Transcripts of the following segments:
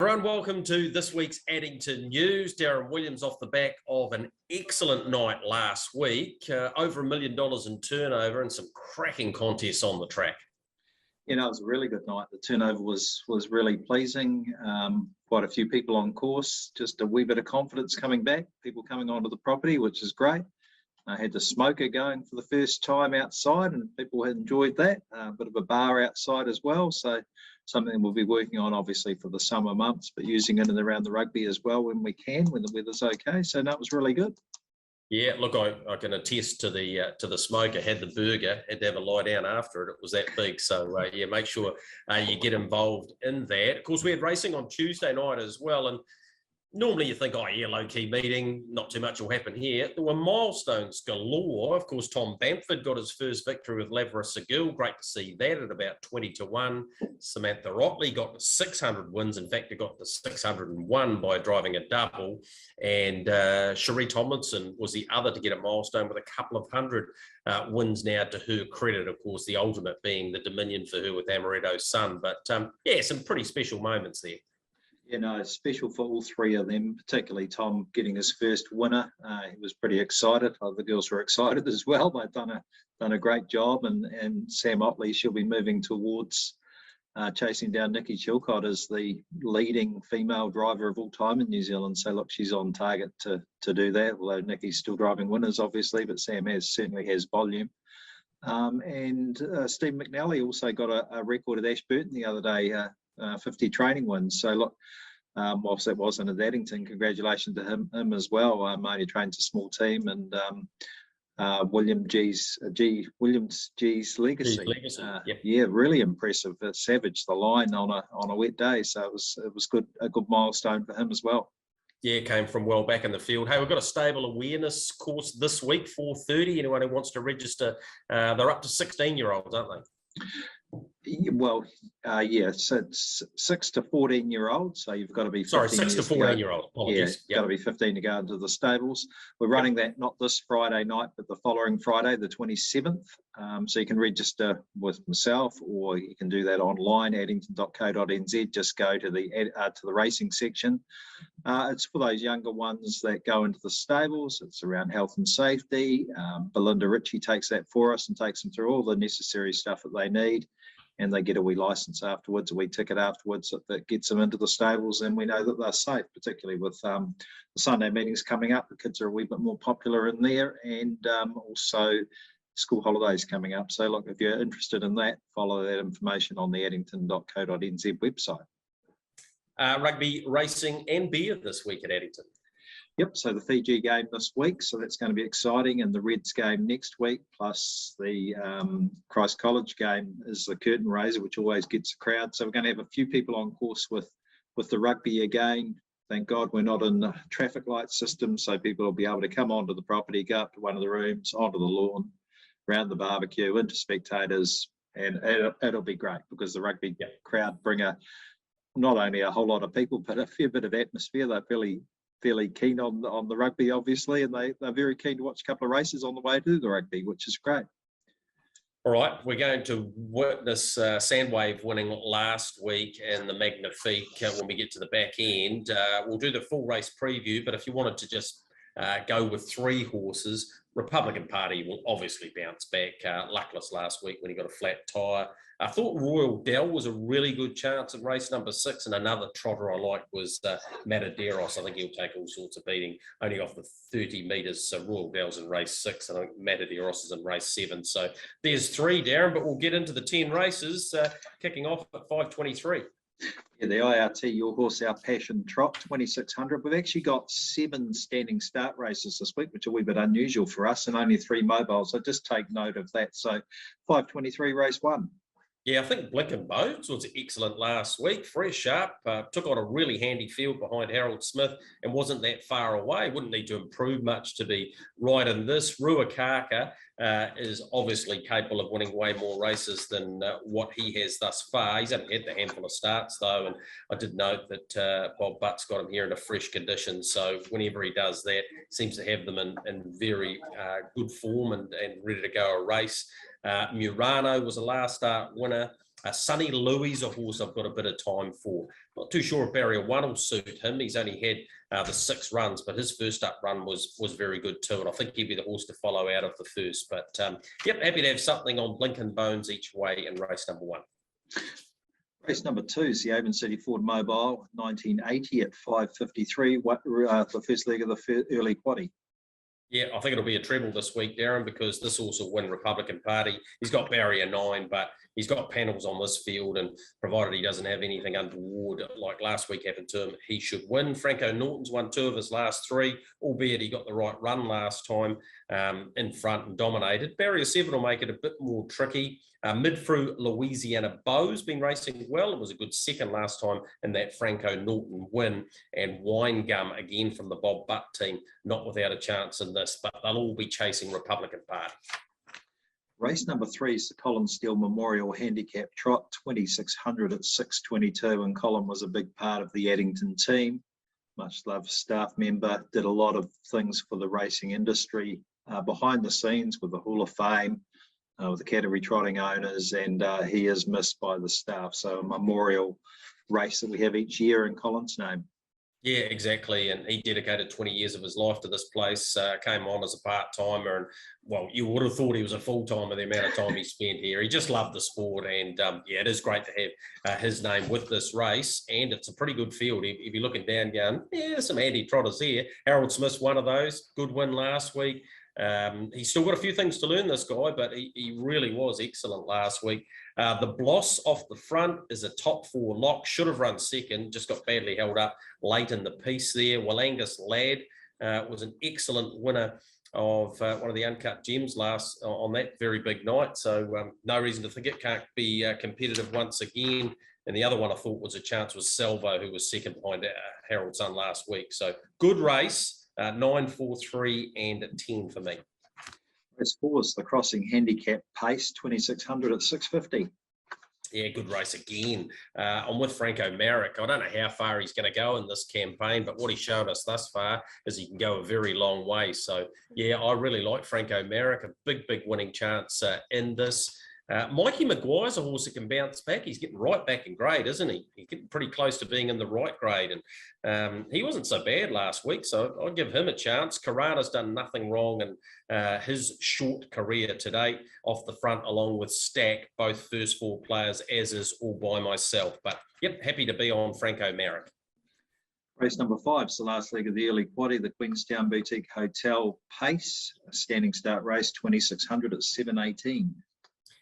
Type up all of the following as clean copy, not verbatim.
Everyone, welcome to this week's Addington News. Darren Williams off the back of an excellent night last week, over $1 million in turnover and some cracking contests on the track. You know, it was a really good night. The turnover was really pleasing. Quite a few people on course, just a wee bit of confidence coming back, people coming onto the property, which is great. I had the smoker going for the first time outside and people had enjoyed that. A bit of a bar outside as well. So something we'll be working on obviously for the summer months, but using it in and around the rugby as well when we can, when the weather's okay. So that was really good. Yeah, look, I can attest to the smoker. Had the burger, had to have a lie down after it. It was that big. So yeah, make sure you get involved in that. Of course, we had racing on Tuesday night as well, and normally you think, oh yeah, low-key meeting, not too much will happen here. There were milestones galore. Of course, Tom Bamford got his first victory with Lavera Segil. Great to see that at about 20-1. Samantha Rockley got to 600 wins. In fact, it got to 601 by driving a double. And Cherie Tomlinson was the other to get a milestone with a couple of hundred wins now to her credit. Of course, the ultimate being the Dominion for her with Amaretto's son. But yeah, some pretty special moments there. You know, special for all three of them, particularly Tom getting his first winner. He was pretty excited. The girls were excited as well. They've done a great job, and Sam Otley, she'll be moving towards chasing down Nikki Chilcott as the leading female driver of all time in New Zealand. So look, she's on target to do that. Although Nikki's still driving winners, obviously, but Sam certainly has volume. And Steve McNally also got a record at Ashburton the other day. 50 training wins. So look, whilst that wasn't at Addington, congratulations to him as well. Only trains a small team, and Williams G's legacy. Yeah, really impressive. Savaged the line on a wet day, so it was good, a good milestone for him as well. Yeah, came from well back in the field. Hey, we've got a stable awareness course this week, 4:30. Anyone who wants to register, they're up to 16-year-olds, aren't they? Well, yeah, so it's 6 to 14-year-olds. So you've got to be 6 to 14-year-olds. Apologies. Yeah, got to be 15 to go into the stables. We're running that not this Friday night, but the following Friday, the 27th. So you can register with myself, or you can do that online, addington.co.nz. Just go to the racing section. It's for those younger ones that go into the stables. It's around health and safety. Belinda Ritchie takes that for us and takes them through all the necessary stuff that they need. And they get a wee license afterwards, a wee ticket afterwards that gets them into the stables, and we know that they're safe, particularly with the Sunday meetings coming up. The kids are a wee bit more popular in there, and also school holidays coming up. So look, if you're interested in that, follow that information on the addington.co.nz website. Rugby, racing and beer this week at Addington. Yep, so the Fiji game this week, so that's going to be exciting, and the Reds game next week, plus the Christ College game is the curtain raiser, which always gets a crowd. So we're going to have a few people on course with the rugby again. Thank God we're not in the traffic light system, so people will be able to come onto the property, go up to one of the rooms, onto the lawn, around the barbecue, into spectators, and it'll be great because the rugby crowd bring not only a whole lot of people, but a fair bit of atmosphere. They're fairly keen on the rugby, obviously, and they're very keen to watch a couple of races on the way to the rugby, which is great. All right, we're going to witness Sandwave winning last week and the Magnifique when we get to the back end. We'll do the full race preview, but if you wanted to just go with 3 horses, Republican Party will obviously bounce back. Luckless last week when he got a flat tyre. I thought Royal Dell was a really good chance at race number 6, and another trotter I liked was Mataderos. I think he'll take all sorts of beating, only off the 30 metres. So Royal Dell's in race 6, and I think Mataderos is in race 7. So there's 3, Darren, but we'll get into the 10 races, kicking off at 5:23. Yeah, the IRT, Your Horse, Our Passion Trot, 2600. We've actually got 7 standing start races this week, which are a wee bit unusual for us, and only 3 mobiles. So just take note of that. So 5:23, race 1. Yeah, I think Blinken Bones was excellent last week. Fresh up, took on a really handy field behind Harold Smith and wasn't that far away. Wouldn't need to improve much to be right in this. Ruakaka is obviously capable of winning way more races than what he has thus far. He's only had the handful of starts though, and I did note that Bob Butt's got him here in a fresh condition. So whenever he does that, seems to have them in very good form and ready to go a race. Murano was a last start winner. Sonny Louis, a horse I've got a bit of time for. Not too sure if Barrier 1 will suit him. He's only had the 6 runs, but his first up run was very good too. And I think he'd be the horse to follow out of the first. But yep, happy to have something on Lincoln Bones each way in race number 1. Race number 2 is the Avon City Ford Mobile, 1980 at 5:53 for first leg of the early quaddie. Yeah, I think it'll be a treble this week, Darren, because this horse will win Republican Party. He's got barrier 9, but he's got panels on this field, and provided he doesn't have anything untoward like last week happened to him, he should win. Franco Norton's won 2 of his last 3, albeit he got the right run last time in front and dominated. Barrier 7 will make it a bit more tricky. Mid-through Louisiana Beau's been racing well. It was a good second last time in that Franco Norton win. And Wine Gum, again from the Bob Butt team, not without a chance in this, but they'll all be chasing Republican Party. Race number 3 is the Colin Steele Memorial Handicap Trot, 2600 at 6:22, and Colin was a big part of the Addington team. Much loved staff member, did a lot of things for the racing industry behind the scenes with the Hall of Fame, with the category trotting owners, and he is missed by the staff. So a memorial race that we have each year in Colin's name. Yeah, exactly. And he dedicated 20 years of his life to this place, came on as a part-timer. And, well, you would have thought he was a full-timer, the amount of time he spent here. He just loved the sport. And, yeah, it is great to have his name with this race. And it's a pretty good field. If you're looking down going, yeah, some anti-trotters here. Harold Smith's one of those. Good win last week. He's still got a few things to learn, this guy, but he really was excellent last week. The Bloss off the front is a top 4 lock, should have run second, just got badly held up late in the piece there. Willangus Lad was an excellent winner of one of the Uncut Gems last on that very big night. So no reason to think it can't be competitive once again. And the other one I thought was a chance was Salvo, who was second behind Harold's son last week. So good race. 9, 4, 3, and 10 for me. Race 4 is the Crossing Handicap Pace, 2600 at 6:50. Yeah, good race again. I'm with Franco Marek. I don't know how far he's going to go in this campaign, but what he showed us thus far is he can go a very long way. So, yeah, I really like Franco Marek. A big winning chance in this. Mikey Maguire's a horse that can bounce back. He's getting right back in grade, isn't he? He's getting pretty close to being in the right grade. And he wasn't so bad last week, so I'll give him a chance. Karada's done nothing wrong in his short career to date off the front, along with Stack, both first 4 players, as is all by myself. But, yep, happy to be on Franco Marek. Race number 5 is the last leg of the early quaddie, the Queenstown Boutique Hotel Pace, a standing start race, 2600 at 7:18.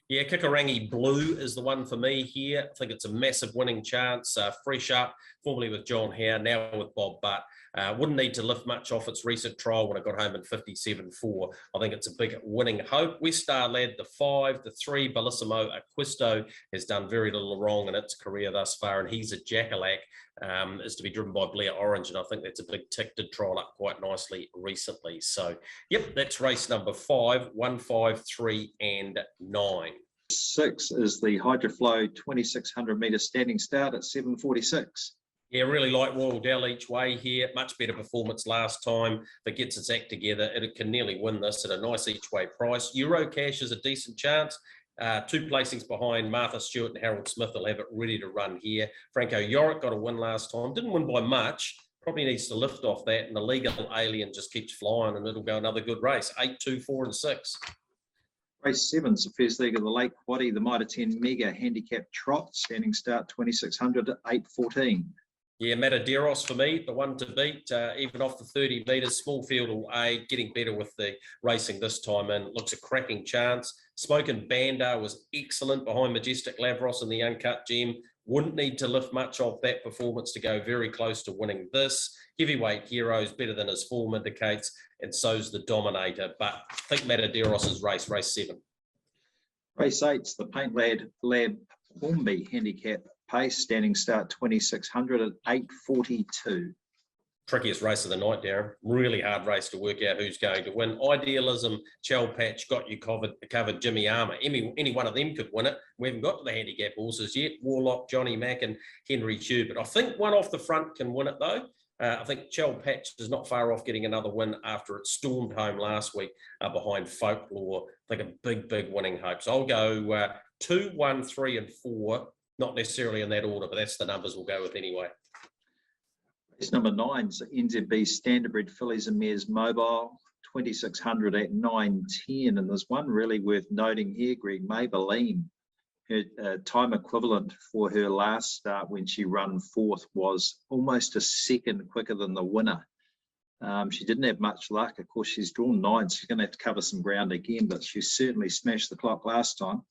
Yeah, Kikarangi Blue is the one for me here. I think it's a massive winning chance. Fresh up, formerly with John Howe, now with Bob Butt. Wouldn't need to lift much off its recent trial when it got home in 57.4. I think it's a big winning hope. West Star Lad, the 5, the 3, Bellissimo Acquisto has done very little wrong in its career thus far, and he's a Jackalack, is to be driven by Blair Orange, and I think that's a big tick, did trial up quite nicely recently. So, yep, that's race number 5, 1, 5, 3, and 9. 6 is the Hydroflow 2600 metre standing start at 7:46. Yeah, really like Royal Dell each way here. Much better performance last time. If it gets its act together, it can nearly win this at a nice each way price. Eurocash is a decent chance. 2 placings behind Martha Stewart and Harold Smith will have it ready to run here. Franco Yorick got a win last time. Didn't win by much. Probably needs to lift off that. And the Legal Alien just keeps flying and it'll go another good race. 8, 2, 4, and 6. Race 7 is the first leg of the late quaddie, the Mitre 10 Mega Handicap Trot, standing start 2600 at 8:14. Yeah, Mataderos for me, the one to beat, even off the 30 metres. Small field will aid, getting better with the racing this time and looks a cracking chance. Smokin' Bandar was excellent behind Majestic Lavros in the Uncut Gem. Wouldn't need to lift much off that performance to go very close to winning this. Heavyweight Heroes better than his form indicates, and so's the Dominator. But I think Mataderos' race 7. Race 8's the Paint Lab Hornby Handicap Pace, standing start 2600 at 8:42. Trickiest race of the night, Darren. Really hard race to work out who's going to win. Idealism, Chell Patch, got you covered. Jimmy Armour. Any one of them could win it. We haven't got to the handicap horses yet. Warlock, Johnny Mack, and Henry Hugh. But I think one off the front can win it, though. I think Chell Patch is not far off getting another win after it stormed home last week behind Folklore. I think a big winning hope. So I'll go 2, 1, 3, and 4. Not necessarily in that order, but that's the numbers we'll go with anyway. Race number 9 is NZB Standardbred Fillies and Mares Mobile, 2,600 at 9.10. And there's one really worth noting here, Greg. Maybelline, her time equivalent for her last start when she ran 4th was almost a second quicker than the winner. She didn't have much luck. Of course, she's drawn 9, so she's going to have to cover some ground again, but she certainly smashed the clock last time.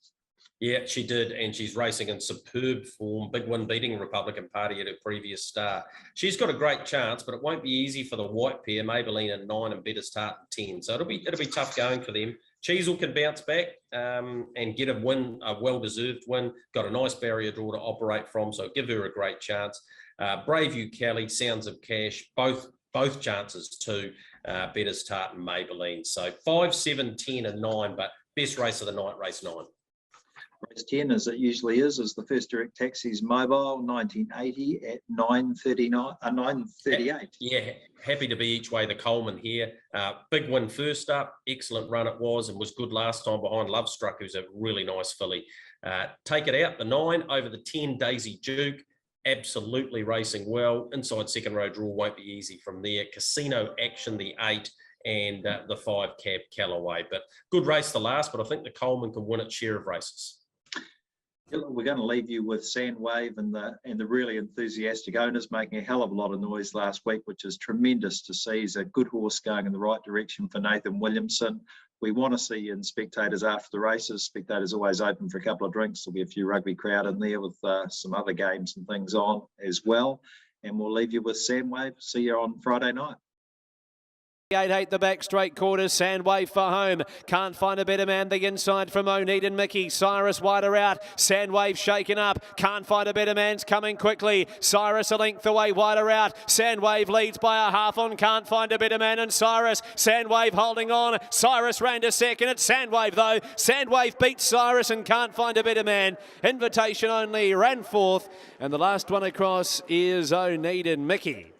Yeah, she did, and she's racing in superb form. Big win beating Republican Party at her previous start. She's got a great chance, but it won't be easy for the white pair, Maybelline at 9 and Better Start at 10. So it'll be tough going for them. Cheezel can bounce back and get a win, a well-deserved win. Got a nice barrier draw to operate from, so give her a great chance. Braveview Kelly, Sounds of Cash, both chances too. Better Start and Maybelline. So 5, 7, 10, and 9, but best race of the night, race 9. Race 10, as it usually is the First Direct Taxis Mobile, 1980 at 9:38. Yeah, happy to be each way the Coleman here. Big win first up, excellent run it was, and was good last time behind Lovestruck, who's a really nice filly. Take it out, the 9 over the 10, Daisy Duke, absolutely racing well. Inside second row draw won't be easy from there. Casino Action, the 8, and the 5 Cab Callaway. But good race the last, but I think the Coleman can win its share of races. We're going to leave you with Sandwave and the really enthusiastic owners making a hell of a lot of noise last week, which is tremendous to see. He's a good horse going in the right direction for Nathan Williamson. We want to see you in spectators after the races. Spectators always open for a couple of drinks. There'll be a few rugby crowd in there with some other games and things on as well. And we'll leave you with Sandwave. See you on Friday night. 8 the back straight quarters, Sandwave for home. Can't find a better man the inside from O'Need and Mickey. Cyrus wider out, Sandwave shaken up. Can't find a better man's coming quickly. Cyrus a length away, wider out. Sandwave leads by a half on Can't Find a Better Man and Cyrus. Sandwave holding on. Cyrus ran to second. It's Sandwave though. Sandwave beats Cyrus and Can't Find a Better Man. Invitation Only ran 4th. And the last one across is O'Need and Mickey.